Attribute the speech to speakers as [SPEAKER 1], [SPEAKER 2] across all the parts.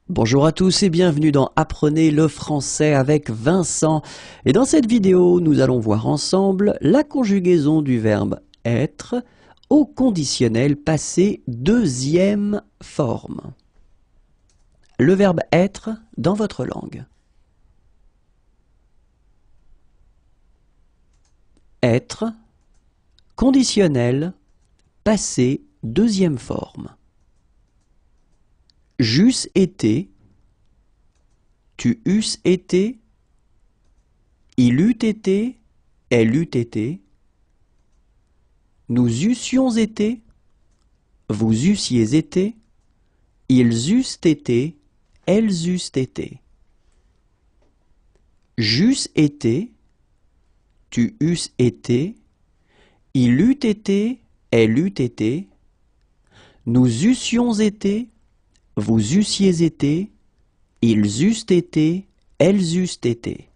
[SPEAKER 1] Bonjour à tous et bienvenue dans Apprenez le français avec Vincent. Et dans cette vidéo, nous allons voir ensemble la conjugaison du verbe être au conditionnel passé deuxième forme. Le verbe être dans votre langue. Être, conditionnel, passé deuxième forme. J'eusse été, tu eusses été, il eût été, elle eût été, nous eussions été, vous eussiez été, ils eussent été, elles eussent été. J'eusse été, tu eusses été, il eût été, elle eût été, nous eussions été, vous eussiez été, ils eussent été, elles eussent été.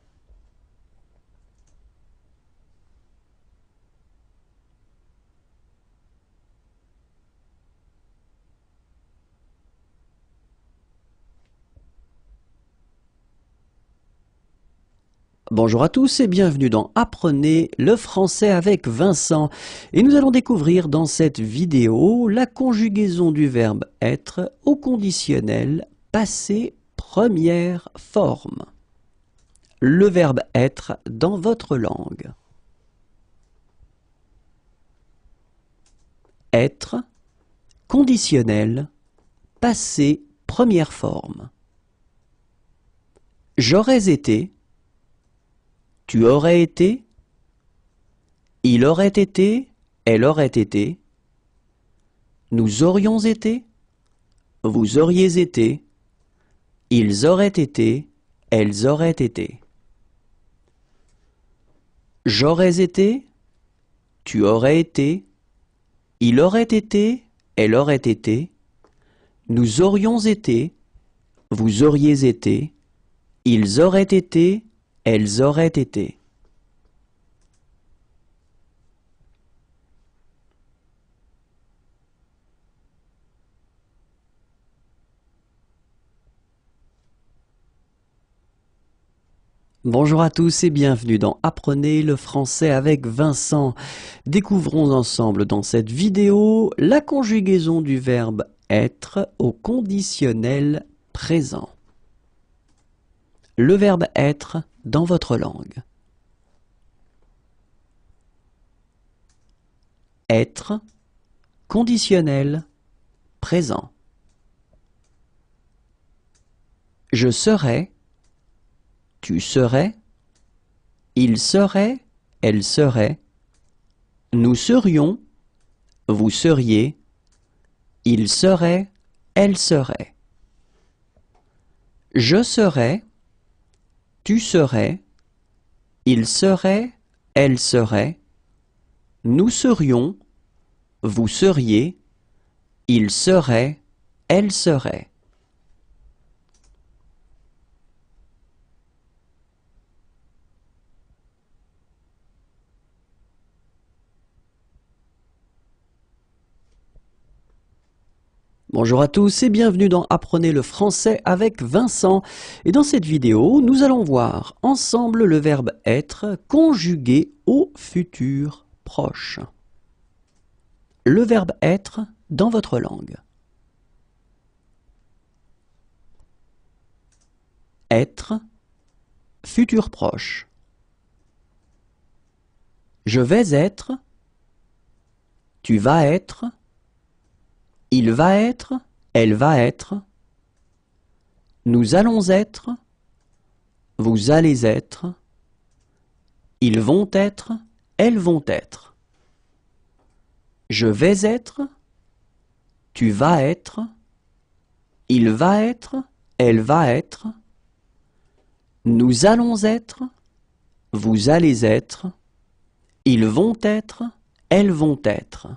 [SPEAKER 1] Bonjour à tous et bienvenue dans Apprenez le français avec Vincent. Et nous allons découvrir dans cette vidéo la conjugaison du verbe être au conditionnel passé première forme. Le verbe être dans votre langue. Être, conditionnel, passé première forme. J'aurais été, tu aurais été, il aurait été, elle aurait été, nous aurions été, vous auriez été, ils auraient été, elles auraient été. J'aurais été, tu aurais été, il aurait été, elle aurait été, nous aurions été, vous auriez été, ils auraient été, elles auraient été. Bonjour à tous et bienvenue dans Apprenez le français avec Vincent. Découvrons ensemble dans cette vidéo la conjugaison du verbe être au conditionnel présent. Le verbe être dans votre langue. Être, conditionnel, présent. Je serai, tu serais, il serait, elle serait, nous serions, vous seriez, il serait, elle serait. Je serais, tu serais, il serait, elle serait, nous serions, vous seriez, il serait, elle serait. Bonjour à tous et bienvenue dans Apprenez le français avec Vincent. Et dans cette vidéo, nous allons voir ensemble le verbe être conjugué au futur proche. Le verbe être dans votre langue. Être, futur proche. Je vais être, tu vas être, il va être, elle va être, nous allons être, vous allez être, ils vont être, elles vont être. Je vais être, tu vas être, il va être, elle va être, nous allons être, vous allez être, ils vont être, elles vont être.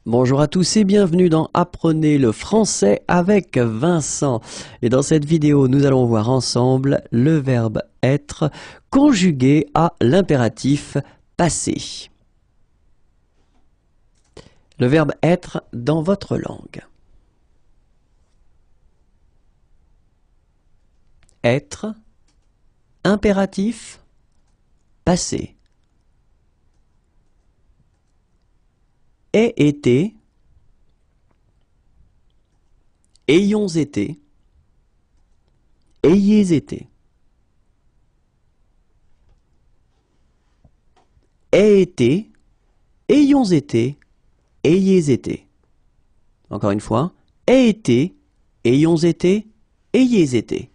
[SPEAKER 1] Bonjour à tous et bienvenue dans Apprenez le français avec Vincent. Et dans cette vidéo, nous allons voir ensemble le verbe être conjugué à l'impératif passé. Le verbe être dans votre langue. Être, impératif, passé. Aient été, ayons été, ayez été. Aient été, ayons été, ayez été. Encore une fois, aient été, ayons été, ayez été.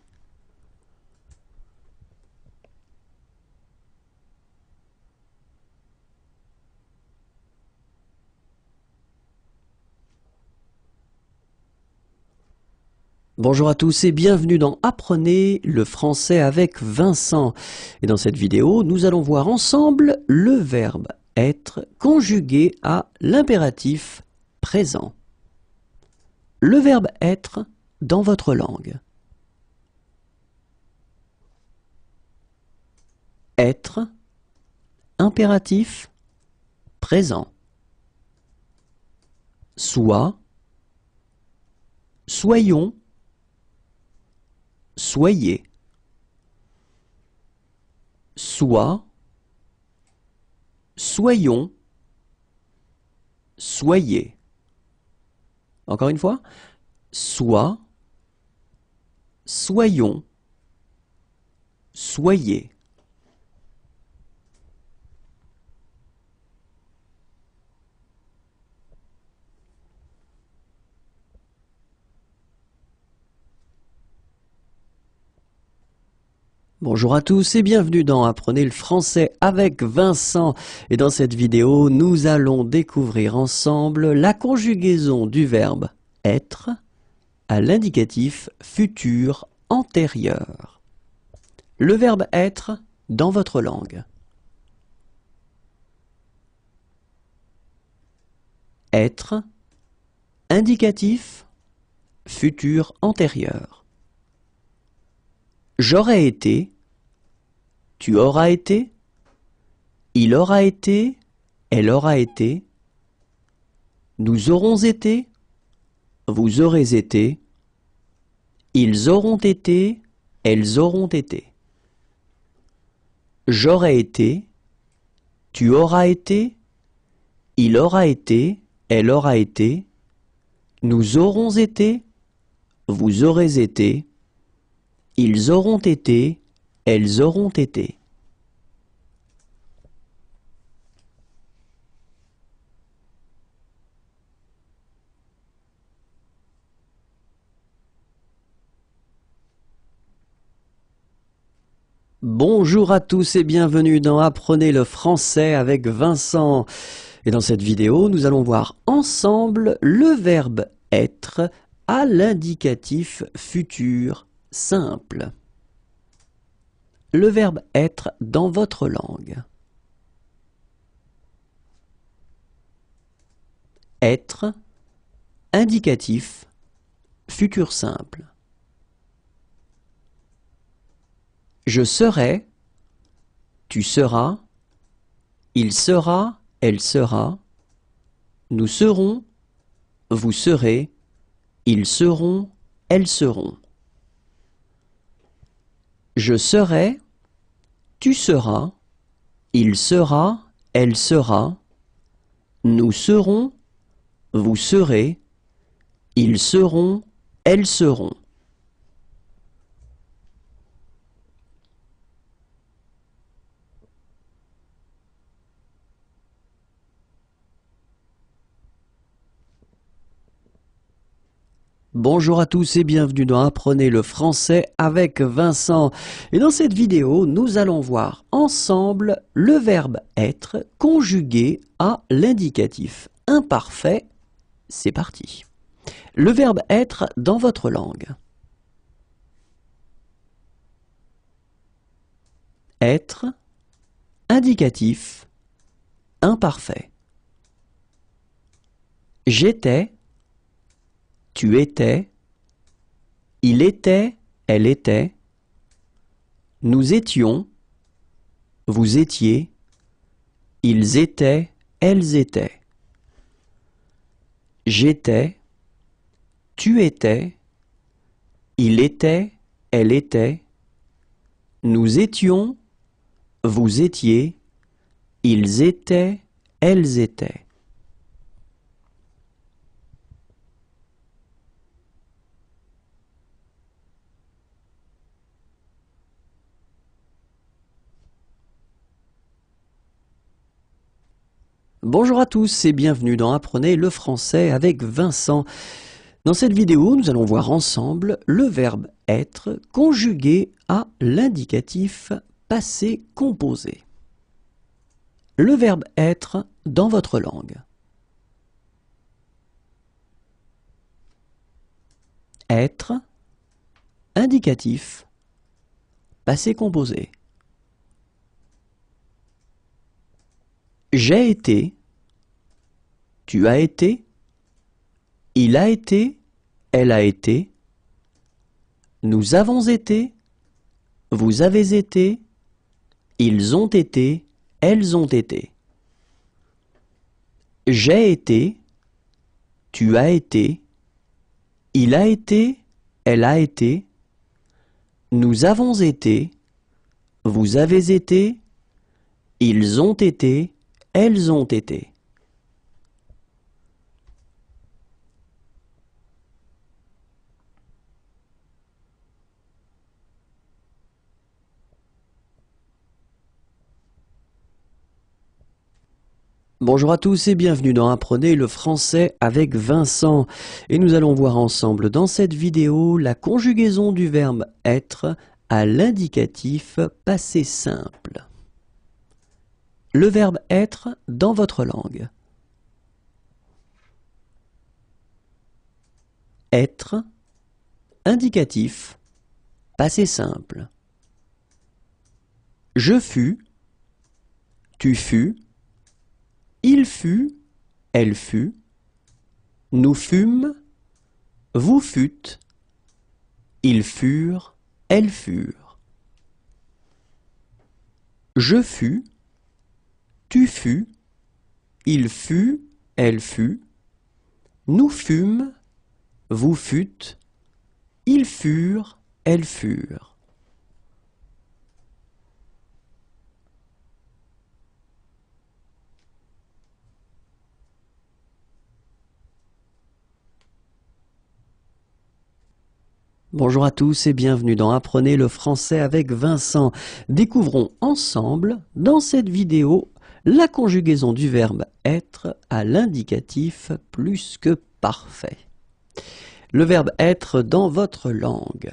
[SPEAKER 1] Bonjour à tous et bienvenue dans Apprenez le français avec Vincent. Et dans cette vidéo, nous allons voir ensemble le verbe être conjugué à l'impératif présent. Le verbe être dans votre langue. Être, impératif, présent. Soit, soyons, soyez. Soit, soyons, soyez. Encore une fois, soit, soyons, soyez. Bonjour à tous et bienvenue dans Apprenez le français avec Vincent. Et dans cette vidéo, nous allons découvrir ensemble la conjugaison du verbe être à l'indicatif futur antérieur. Le verbe être dans votre langue. Être, indicatif futur antérieur. J'aurais été, tu auras été, il aura été, elle aura été, nous aurons été, vous aurez été, ils auront été, elles auront été. J'aurais été, tu auras été, il aura été, elle aura été, nous aurons été, vous aurez été, ils auront été, elles auront été. Bonjour à tous et bienvenue dans Apprenez le français avec Vincent. Et dans cette vidéo, nous allons voir ensemble le verbe être à l'indicatif futur simple. Le verbe être dans votre langue. Être, indicatif, futur simple. Je serai, tu seras, il sera, elle sera, nous serons, vous serez, ils seront, elles seront. Je serai, tu seras, il sera, elle sera, nous serons, vous serez, ils seront, elles seront. Bonjour à tous et bienvenue dans Apprenez le français avec Vincent. Et dans cette vidéo, nous allons voir ensemble le verbe être conjugué à l'indicatif imparfait. C'est parti. Le verbe être dans votre langue. Être, indicatif, imparfait. J'étais, tu étais, il était, elle était, nous étions, vous étiez, ils étaient, elles étaient. J'étais, tu étais, il était, elle était, nous étions, vous étiez, ils étaient, elles étaient. Bonjour à tous et bienvenue dans Apprenez le français avec Vincent. Dans cette vidéo, nous allons voir ensemble le verbe être conjugué à l'indicatif passé composé. Le verbe être dans votre langue. Être, indicatif, passé composé. J'ai été, tu as été, il a été, elle a été, nous avons été, vous avez été, ils ont été, elles ont été. J'ai été, tu as été, il a été, elle a été, nous avons été, vous avez été, ils ont été, elles ont été. Bonjour à tous et bienvenue dans Apprenez le français avec Vincent. Et nous allons voir ensemble dans cette vidéo la conjugaison du verbe être à l'indicatif passé simple. Le verbe être dans votre langue. Être, indicatif, passé simple. Je fus, tu fus, il fut, elle fut, nous fûmes, vous fûtes, ils furent, elles furent. Je fus, tu fus, il fut, elle fut, nous fûmes, vous fûtes, ils furent, elles furent. Bonjour à tous et bienvenue dans Apprenez le français avec Vincent. Découvrons ensemble, dans cette vidéo, la conjugaison du verbe être à l'indicatif plus que parfait. Le verbe être dans votre langue.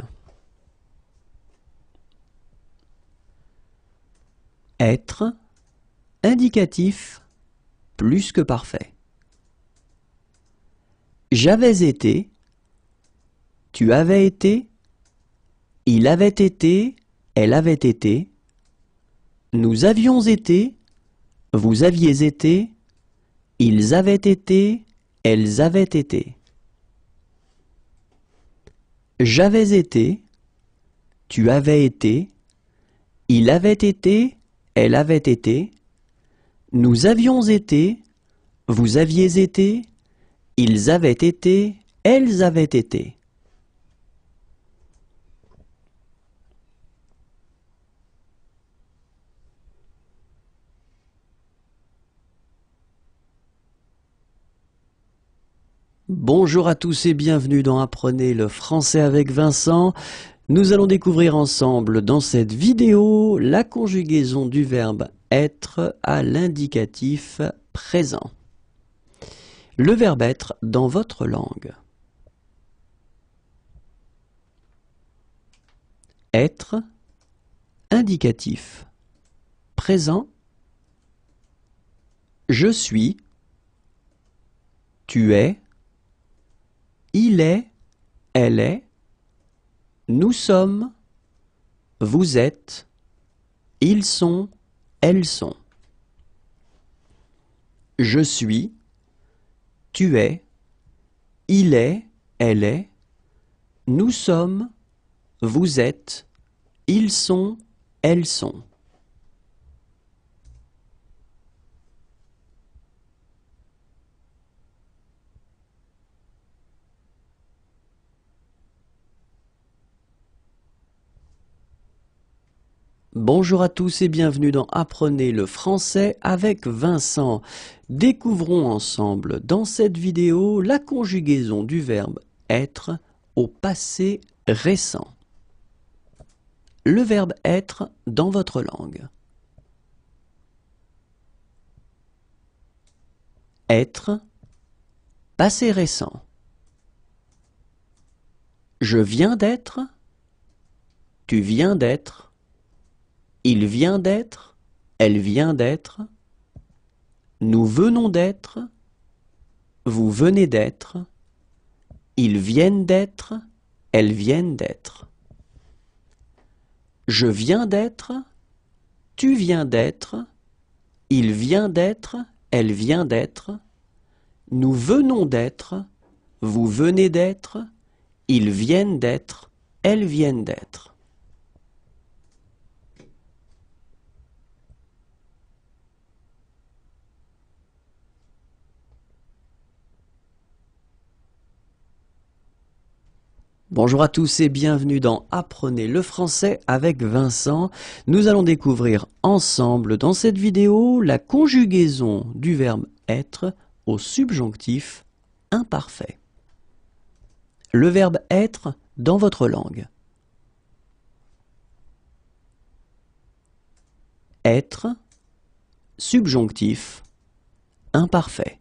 [SPEAKER 1] Être, indicatif plus que parfait. J'avais été, tu avais été, il avait été, elle avait été, nous avions été, vous aviez été, ils avaient été, elles avaient été. J'avais été, tu avais été, il avait été, elle avait été, nous avions été, vous aviez été, ils avaient été, elles avaient été. Bonjour à tous et bienvenue dans Apprenez le français avec Vincent. Nous allons découvrir ensemble dans cette vidéo la conjugaison du verbe être à l'indicatif présent. Le verbe être dans votre langue. Être, indicatif, présent. Je suis, tu es, il est, elle est, nous sommes, vous êtes, ils sont, elles sont. Je suis, tu es, il est, elle est, nous sommes, vous êtes, ils sont, elles sont. Bonjour à tous et bienvenue dans Apprenez le français avec Vincent. Découvrons ensemble dans cette vidéo la conjugaison du verbe être au passé récent. Le verbe être dans votre langue. Être, passé récent. Je viens d'être, tu viens d'être. Il vient d'être, elle vient d'être, nous venons d'être, vous venez d'être, ils viennent d'être, elles viennent d'être. Je viens d'être, tu viens d'être, il vient d'être, elle vient d'être, nous venons d'être, vous venez d'être, ils viennent d'être, elles viennent d'être. Bonjour à tous et bienvenue dans Apprenez le français avec Vincent. Nous allons découvrir ensemble dans cette vidéo la conjugaison du verbe être au subjonctif imparfait. Le verbe être dans votre langue. Être, subjonctif imparfait.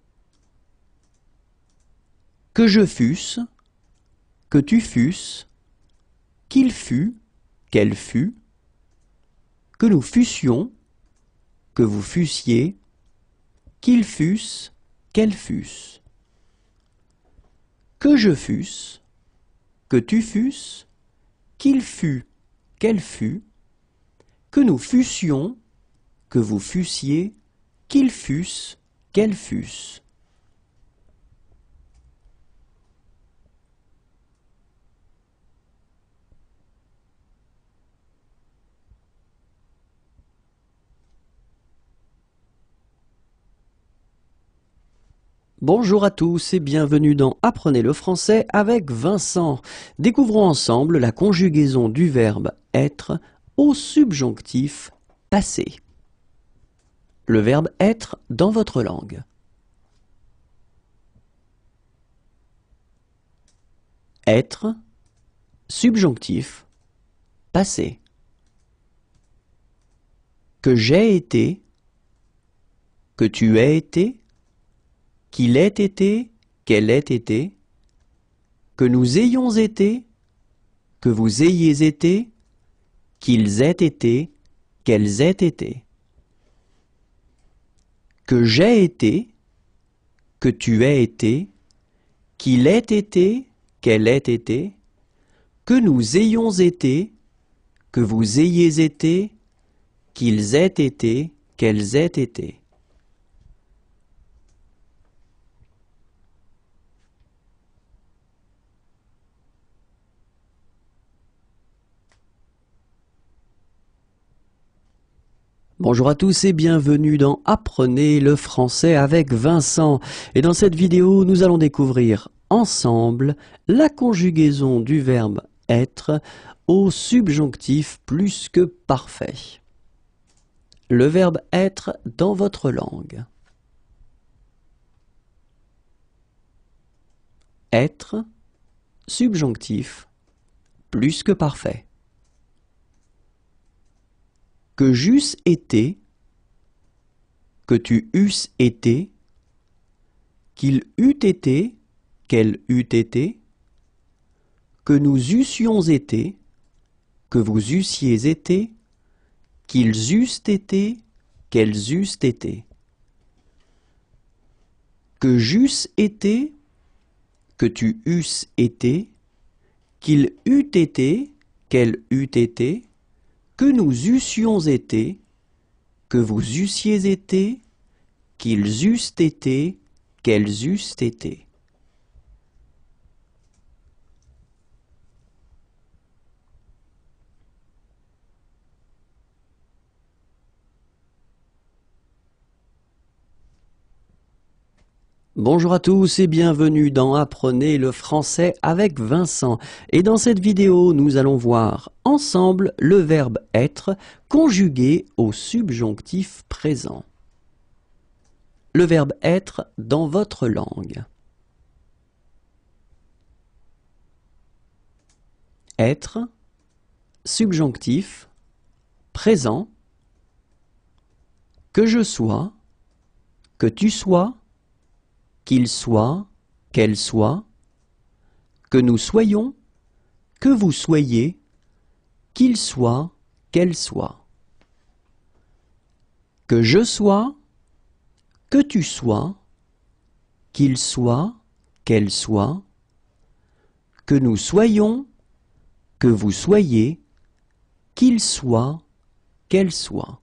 [SPEAKER 1] Que je fusse, que tu fusses, qu'il fût, qu'elle fût, que nous fussions, que vous fussiez, qu'ils fussent, qu'elles fussent. Que je fusse, que tu fusses, qu'il fût, qu'elle fût, que nous fussions, que vous fussiez, qu'ils fussent, qu'elles fussent. Bonjour à tous et bienvenue dans Apprenez le français avec Vincent. Découvrons ensemble la conjugaison du verbe être au subjonctif passé. Le verbe être dans votre langue. Être, subjonctif, passé. Que j'ai été, que tu aies été, qu'il ait été, qu'elle ait été, que nous ayons été, que vous ayez été, qu'ils aient été, qu'elles aient été. Que j'ai été, que tu aies été, qu'il ait été, qu'elle ait été, que nous ayons été, que vous ayez été, qu'ils aient été, qu'elles aient été. Bonjour à tous et bienvenue dans Apprenez le français avec Vincent. Et dans cette vidéo, nous allons découvrir ensemble la conjugaison du verbe être au subjonctif plus que parfait. Le verbe être dans votre langue. Être, subjonctif, plus que parfait. Que j'eusse été, que tu eusses été, qu'il eût été, qu'elle eût été, que nous eussions été, que vous eussiez été, qu'ils eussent été, qu'elles eussent été. Que j'eusse été, que tu eusses été, qu'il eût été, qu'elle eût été, que nous eussions été, que vous eussiez été, qu'ils eussent été, qu'elles eussent été. Bonjour à tous et bienvenue dans Apprenez le français avec Vincent. Et dans cette vidéo, nous allons voir ensemble le verbe être conjugué au subjonctif présent. Le verbe être dans votre langue. Être, subjonctif, présent, que je sois, que tu sois, qu'il soit, qu'elle soit, que nous soyons, que vous soyez, qu'il soit, qu'elle soit. Que je sois, que tu sois, qu'il soit, qu'elle soit, que nous soyons, que vous soyez, qu'il soit, qu'elle soit.